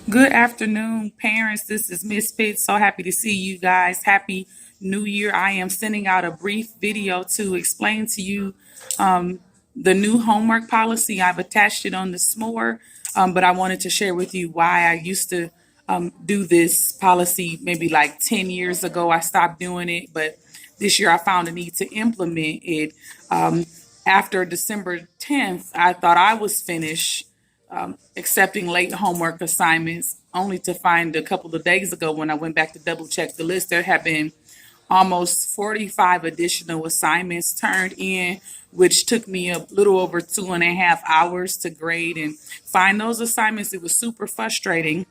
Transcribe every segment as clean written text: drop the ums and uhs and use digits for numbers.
Good afternoon, parents. This is Miss Pitts. So happy to see you guys. Happy New Year. I am sending out a brief video to explain to you the new homework policy. I've attached it on the SMORE, but I wanted to share with you why I used to do this policy maybe like 10 years ago. I stopped doing it, but this year I found a need to implement it. After December 10th, I thought I was finished accepting late homework assignments, only to find a couple of days ago when I went back to double check the list, there have been almost 45 additional assignments turned in, which took me a little over 2.5 hours to grade and find those assignments. It was super frustrating,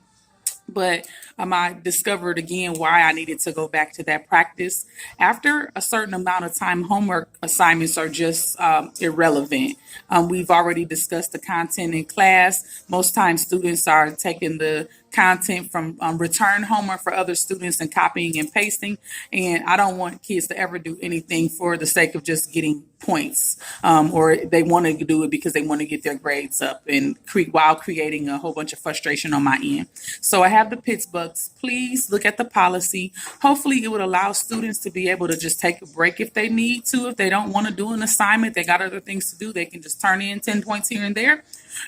but I discovered again why I needed to go back to that practice. After a certain amount of time, homework assignments are just irrelevant. We've already discussed the content in class. Most times, students are taking the content from return homework for other students and copying and pasting. And I don't want kids to ever do anything for the sake of just getting points, or they want to do it because they want to get their grades up and while creating a whole bunch of frustration on my end. So I have the Pittsburghs. Please look at the policy. Hopefully it would allow students to be able to just take a break if they need to. If they don't want to do an assignment, they got other things to do, they can just turn in 10 points here and there.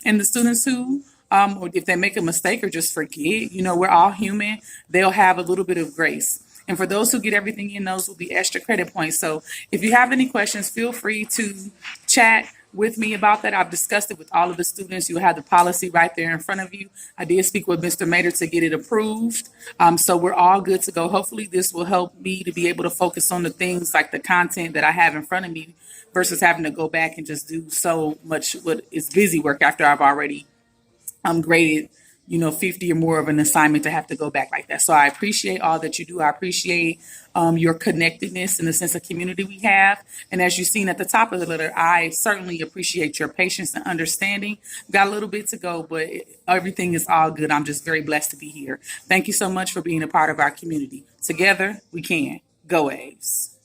And the students who or if they make a mistake or just forget, we're all human, they'll have a little bit of grace. And for those who get everything in, those will be extra credit points. So if you have any questions, feel free to chat with me about that. I've discussed it with all of the students. You have the policy right there in front of you. I did speak with Mr. Mater to get it approved. So we're all good to go. Hopefully this will help me to be able to focus on the things like the content that I have in front of me versus having to go back and just do so much what is busy work after I've already graded 50 or more of an assignment to have to go back like that. So I appreciate all that you do. I appreciate your connectedness and the sense of community we have. And as you've seen at the top of the letter, I certainly appreciate your patience and understanding. Got a little bit to go, but everything is all good. I'm just very blessed to be here. Thank you so much for being a part of our community. Together, we can. Go A's.